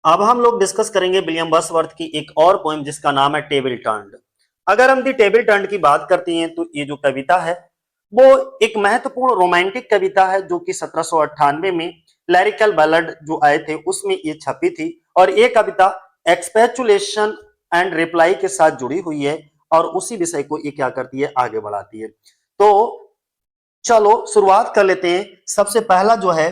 अब हम लोग डिस्कस करेंगे विलियम वर्ड्सवर्थ की एक और पोएम जिसका नाम है टेबल टर्न्ड। अगर हम दी टेबल टर्न्ड की बात करते हैं तो ये जो कविता है वो एक महत्वपूर्ण रोमांटिक कविता है जो कि 1798 में लैरिकल बैलड जो आए थे उसमें ये छपी थी। और ये कविता एक्सपेचुलेशन एंड रिप्लाई के साथ जुड़ी हुई है और उसी विषय को ये क्या करती है, आगे बढ़ाती है। तो चलो शुरुआत कर लेते हैं। सबसे पहला जो है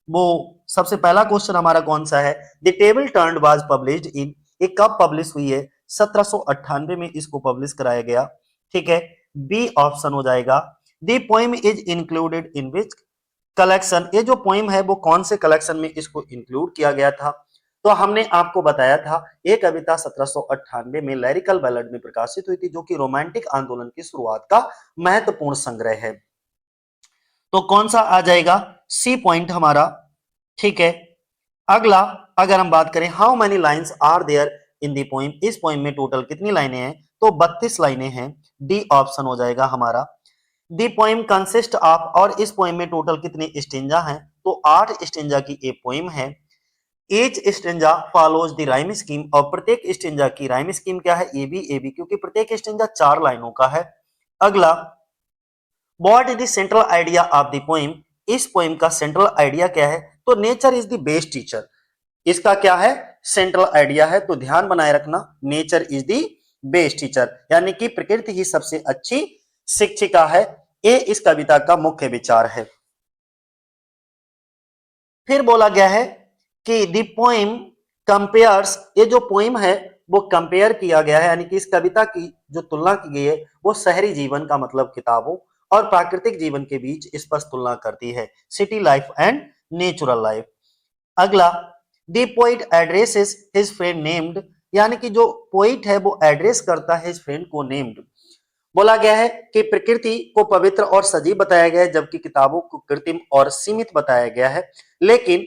वो सबसे पहला क्वेश्चन हमारा कौन सा है? The table turned was published in, ये कब पब्लिश हुई है? 1798 में इसको पब्लिश कराया गया। ठीक है, बी ऑप्शन हो जाएगा। The poem is included in which collection, ये जो पोएम है वो कौन से कलेक्शन में इसको इंक्लूड किया गया था? तो हमने आपको बताया था ये कविता 1798 में लैरिकल बैलड में प्रकाशित हुई थी जो कि रोमांटिक आंदोलन की शुरुआत का महत्वपूर्ण संग्रह है। तो कौन सा आ जाएगा? सी पॉइंट हमारा। ठीक है, अगला अगर हम बात करें how many lines are there in the poem, इस पोइम में टोटल कितनी लाइनें हैं? तो 32 लाइनें हैं। डी ऑप्शन हो जाएगा हमारा। दी पोइम कंसिस्ट ऑफ, और इस पोइम में टोटल कितने स्टेंजा हैं? तो 8 स्टेंजा की एक पोइम है। Each stanza follows the rhyme scheme, और प्रत्येक स्टेंजा की राइम स्कीम क्या है? ए बी, क्योंकि प्रत्येक स्टेंजा 4 लाइनों का है। अगला, what is the central idea of the poem, इस पोएम का सेंट्रल आइडिया क्या है? तो nature is the best teacher, इसका क्या है? सेंट्रल आइडिया है। तो ध्यान बनाए रखना, nature is the best teacher, यानी कि प्रकृति ही सबसे अच्छी शिक्षिका है। ये इस कविता का मुख्य विचार है। फिर बोला गया है कि द पोएम कंपेयर्स, ये जो पोएम है वो कंपेयर किया गया है, यानी कि इस कविता की जो तुलना की गई है वो शहरी जीवन का मतलब किताबों और प्राकृतिक जीवन के बीच स्पष्ट तुलना करती है, city life and natural life. अगला, the poet addresses his friend named, यानी कि जो पोइट है वो एड्रेस करता है हिज फ्रेंड को नेम्ड। बोला गया है कि प्रकृति को पवित्र और सजीव बताया गया है जबकि किताबों को कृत्रिम और सीमित बताया गया है। लेकिन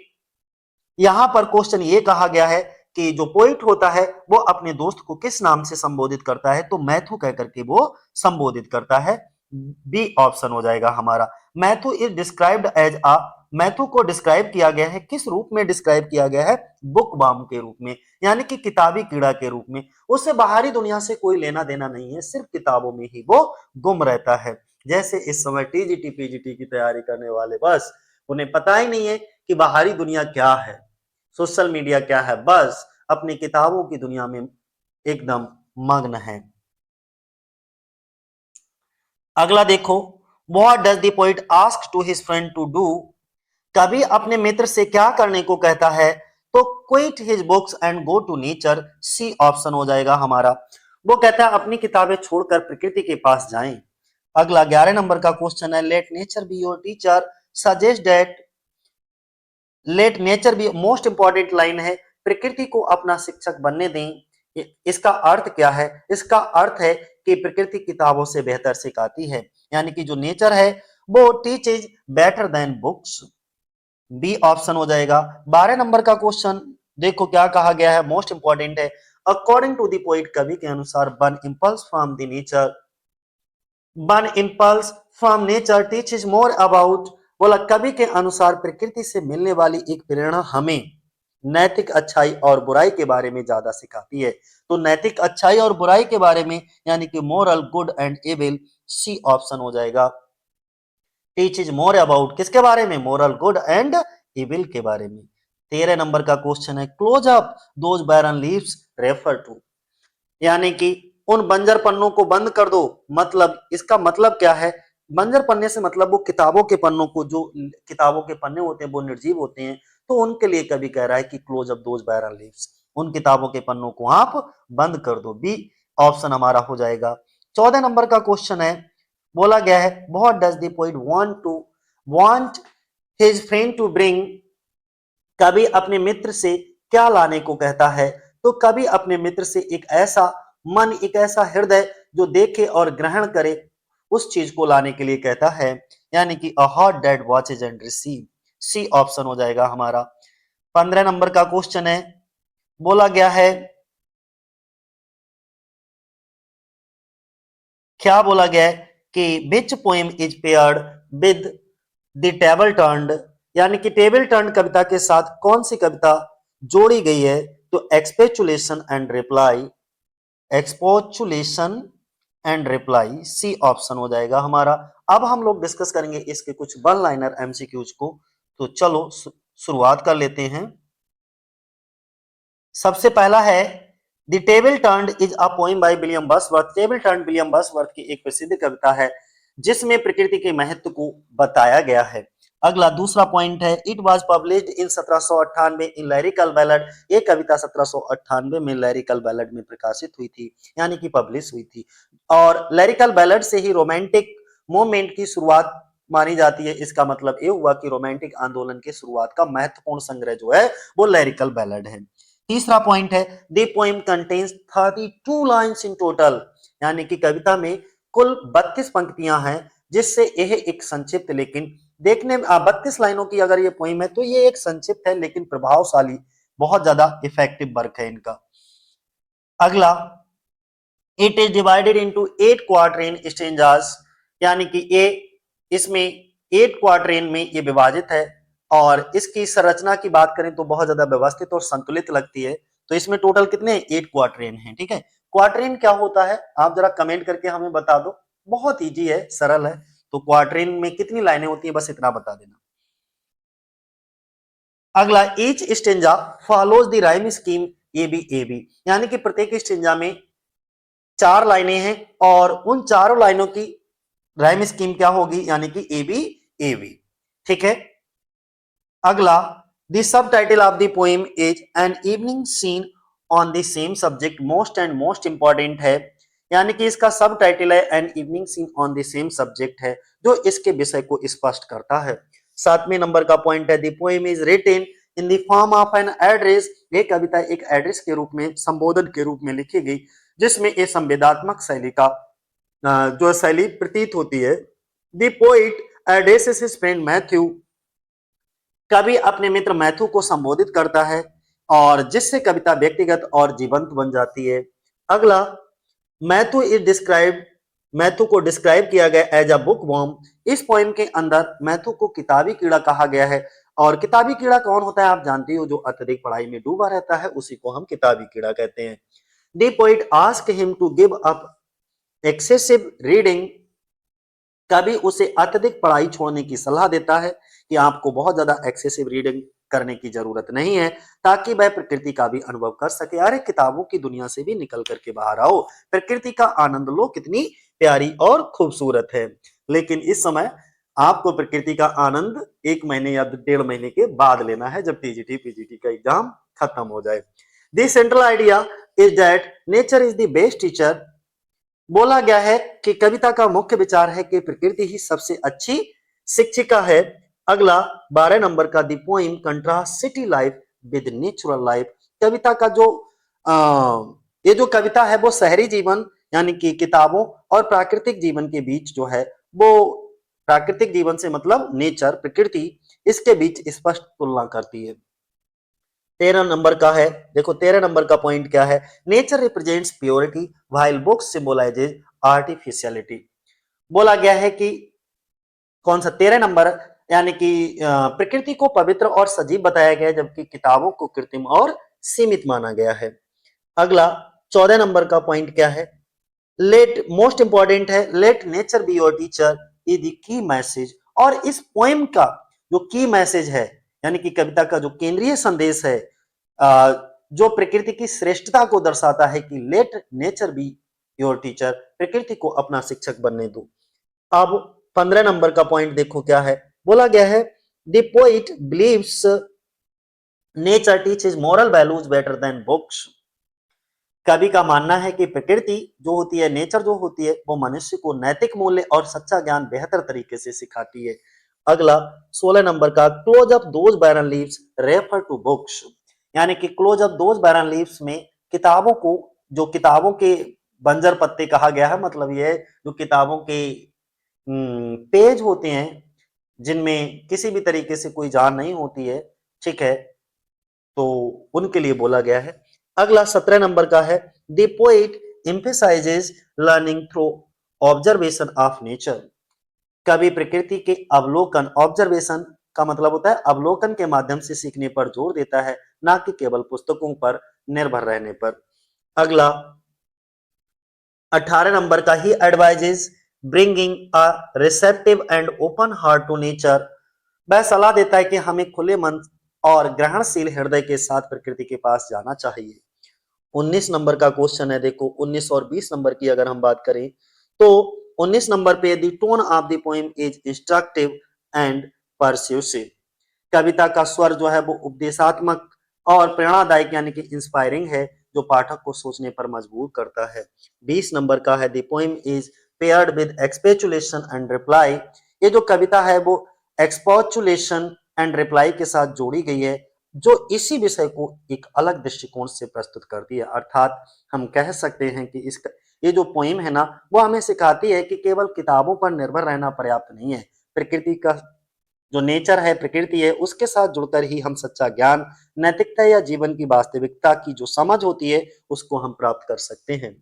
यहां पर क्वेश्चन ये कहा गया है कि जो पोइट होता है वो अपने दोस्त को किस नाम से संबोधित करता है? तो मैथु कहकर के वो संबोधित करता है। बी ऑप्शन हो जाएगा हमारा। Matthew is described as a, Matthew को डिस्क्राइब किया गया है किस रूप में? डिस्क्राइब किया गया है बुक वार्म के रूप में, यानी कि किताबी कीड़ा के रूप में। उससे बाहरी दुनिया से कोई लेना देना नहीं है, सिर्फ किताबों में ही वो गुम रहता है। जैसे इस समय टीजीटी पीजीटी की तैयारी करने वाले, बस उन्हें पता ही नहीं है कि बाहरी दुनिया क्या है, सोशल मीडिया क्या है, बस अपनी किताबों की दुनिया में एकदम मग्न है। अगला देखो, what does the poet ask to his friend to do, कवि अपने मित्र से क्या करने को कहता है? तो quit his books and go to nature, C option हो जाएगा हमारा। वो कहता है अपनी किताबें छोड़कर प्रकृति के पास जाएं। अगला 11 नंबर का क्वेश्चन है, let nature be your teacher suggest that, let nature B, most important line है, प्रकृति को अपना शिक्षक बनने दें। इसका अर्थ क्या है? इसका अर्थ है कि प्रकृति किताबों से बेहतर सिखाती है, यानी कि जो नेचर है वो teach is better than books. B option हो जाएगा। 12 नंबर का क्वेश्चन देखो क्या कहा गया है, मोस्ट इंपॉर्टेंट है। अकॉर्डिंग टू द पोइट, कवि के अनुसार one impulse from the nature, one impulse from nature teaches more about, बोला कवि के अनुसार प्रकृति से मिलने वाली एक प्रेरणा हमें नैतिक अच्छाई और बुराई के बारे में ज्यादा सिखाती है। तो नैतिक अच्छाई और बुराई के बारे में, यानी कि moral good and evil, C option हो जाएगा। टीचेस मोर अबाउट किसके बारे में? मोरल गुड एंड इविल के बारे में। 13 नंबर का क्वेश्चन है, close up those barren leaves refer to, यानी कि उन बंजर पन्नों को बंद कर दो, मतलब इसका मतलब क्या है? बंजर पन्ने से मतलब वो किताबों के पन्नों को, जो किताबों के पन्ने होते हैं वो निर्जीव होते हैं, तो उनके लिए कभी कह रहा है कि close up those barren leaves, उन किताबों के पन्नों को आप बंद कर दो। बी ऑप्शन हमारा हो जाएगा। 14 नंबर का क्वेश्चन है, बोला गया है what does the poet want his friend to bring, कवि अपने मित्र से क्या लाने को कहता है? तो कवि अपने मित्र से एक ऐसा मन, एक ऐसा हृदय जो देखे और ग्रहण करे, उस चीज को लाने के लिए कहता है, यानी कि a heart that watches and receive, C option हो जाएगा हमारा। 15 नंबर का क्वेश्चन है, बोला गया है, क्या बोला गया है कि which poem is paired with the table turned, यानी कि टेबल टर्न कविता के साथ कौन सी कविता जोड़ी गई है तो expostulation and reply, expostulation and reply C option हो जाएगा हमारा। अब हम लोग डिस्कस करेंगे इसके कुछ वन लाइनर एमसीक्यूज को, तो चलो शुरुआत कर लेते हैं। सबसे पहला है the table turned is a poem by William बर्ड्सवर्थ। Table turned William बर्ड्सवर्थ की एक प्रसिद्ध कविता है जिसमें प्रकृति के महत्व को बताया गया है। अगला दूसरा पॉइंट है it was published in 1798 in lyrical ballad. ये कविता 1798 में लैरिकल बैलड में प्रकाशित हुई थी, यानी कि पब्लिश हुई थी। और लैरिकल बैलड से ही रोमांटिक मूवमेंट की शुरुआत मानी जाती है। इसका मतलब ये हुआ कि रोमांटिक आंदोलन की शुरुआत का महत्वपूर्ण संग्रह जो है वो लैरिकल बैलड है। तीसरा पॉइंट है the poem contains 32 lines in total, यानी कि कविता में कुल 32 पंक्तियां हैं, जिससे यह एक संक्षिप्त लेकिन देखने में 32 लाइनों की अगर ये पोएम है तो ये एक संक्षिप्त है लेकिन प्रभावशाली, बहुत ज्यादा इफेक्टिव वर्क है इनका। अगला it is divided into 8 quatrain stanzas, यानी कि ये इसमें 8 क्वार्टरेन में ये विभाजित है। और इसकी संरचना की बात करें तो बहुत ज्यादा व्यवस्थित और संतुलित लगती है। तो इसमें टोटल कितने 8 क्वार्टरेन हैं, ठीक है। क्वार्टरेन क्या होता है आप जरा कमेंट करके हमें बता दो, बहुत इजी है, सरल है। तो क्वार्टरेन में कितनी लाइनें होती है बस इतना बता देना। अगला each stanza follows the rhyme scheme A B, यानी कि प्रत्येक स्टेंजा में 4 लाइनें हैं और उन चारों लाइनों की राइम स्कीम क्या होगी, यानी कि ए बी, ठीक है। अगला the subtitle of the poem is an evening scene on the same subject, most and most important है, यानी कि इसका सब टाइटल है an evening scene on the same subject है, जो इसके विषय को स्पष्ट करता है। 7वें नंबर का पॉइंट है the poem is written in the form of an address. ये कविता एक एड्रेस के रूप में, संबोधन के रूप में लिखी गई, जिसमें ये संवेदात्मक शैली का जो शैली प्रतीत होती है। The poet addresses his friend Matthew, कवि अपने मित्र मैथ्यू को संबोधित करता है और जिससे कविता व्यक्तिगत और जीवंत बन जाती है। अगला मैथ्यू इज डिस्क्राइब, मैथ्यू को डिस्क्राइब किया गया एज अ बुक वॉर्म। इस पोएम के अंदर मैथ्यू को किताबी कीड़ा कहा गया है। और किताबी कीड़ा कौन होता है आप जानती हो, जो अत्यधिक पढ़ाई में डूबा रहता है उसी को हम किताबी कीड़ा कहते हैं। The poet ask him to give up excessive reading, कभी उसे अत्यधिक पढ़ाई छोड़ने की सलाह देता है कि आपको बहुत ज्यादा एक्सेसिव रीडिंग करने की जरूरत नहीं है, ताकि वह प्रकृति का भी अनुभव कर सके। अरे किताबों की दुनिया से भी निकल करके बाहर आओ, प्रकृति का आनंद लो, कितनी प्यारी और खूबसूरत है। लेकिन इस समय आपको प्रकृति का आनंद 1 महीने या 1.5 महीने के बाद लेना है, जब टीजीटी पीजीटी का एग्जाम खत्म हो जाए। The central idea is that nature is the best teacher. बोला गया है कि कविता का मुख्य विचार है कि प्रकृति ही सबसे अच्छी शिक्षिका है। अगला 12 नंबर का the poem contrast city life with natural life. कविता का जो ये जो कविता है वो शहरी जीवन यानी कि किताबों और प्राकृतिक जीवन के बीच जो है वो, प्राकृतिक जीवन से मतलब नेचर, प्रकृति, इसके बीच स्पष्ट तुलना करती है। 13 नंबर का है, देखो 13 नंबर का पॉइंट क्या है, nature represents purity while books symbolises artificiality. बोला गया है कि कौन सा 13 नंबर, यानी कि प्रकृति को पवित्र और सजीव बताया गया है, जबकि किताबों को कृत्रिम और सीमित माना गया है। अगला 14 नंबर का पॉइंट क्या है, लेट, मोस्ट इंपॉर्टेंट है, let nature be your teacher is the key message. और इस पोएम का जो की मैसेज है, यानी कि कविता का जो केंद्रीय संदेश है, जो प्रकृति की श्रेष्ठता को दर्शाता है कि let nature be your teacher, प्रकृति को अपना शिक्षक बनने दो। अब 15 नंबर का पॉइंट देखो क्या है, बोला गया है the poet believes nature teaches moral values better than books. कवि का मानना है कि प्रकृति जो होती है, नेचर जो होती है, वो मनुष्य को नैतिक मूल्य और सच्चा ज्ञान बेहतर तरीके से सिखाती है। अगला 16 नंबर का close up those barren leaves refer to books, यानी कि close up those barren leaves में किताबों को, जो किताबों के बंजर पत्ते कहा गया है, मतलब ये जो किताबों के पेज होते हैं जिनमें किसी भी तरीके से कोई जान नहीं होती है, ठीक है, तो उनके लिए बोला गया है। अगला 17 नंबर का है the poet emphasises learning through observation of nature. कवि प्रकृति के अवलोकन, ऑब्जर्वेशन का मतलब होता है अवलोकन के माध्यम से सीखने पर जोर देता है, ना कि केवल पुस्तकों पर निर्भर रहने पर। अगला 18 नंबर का ही advises bringing a receptive and open heart to nature. वह सलाह देता है कि हमें खुले मन और ग्रहणशील हृदय के साथ प्रकृति के पास जाना चाहिए। 19 नंबर का क्वेश्चन है, देखो 19 और 20 नंबर की अगर हम बात करें तो 19 नंबर पे the tone of the poem is instructive and persuasive. कविता का स्वर जो है वो उपदेशात्मक और प्रेरणादायक यानी कि इंस्पायरिंग है, जो पाठक को सोचने पर मजबूर करता है। 20 नंबर का है the poem is paired with expostulation and reply. ये जो कविता है वो एक्सपोचुलेशन एंड रिप्लाई के साथ जोड़ी गई है, जो इसी विषय को एक अलग दृष्टिकोण से प्रस्तुत करती है। अर्थात हम कह सकते हैं कि इसका ये जो पोइम है ना, वो हमें सिखाती है कि केवल किताबों पर निर्भर रहना पर्याप्त नहीं है। प्रकृति का जो नेचर है, प्रकृति है, उसके साथ जुड़कर ही हम सच्चा ज्ञान, नैतिकता या जीवन की वास्तविकता की जो समझ होती है, उसको हम प्राप्त कर सकते हैं।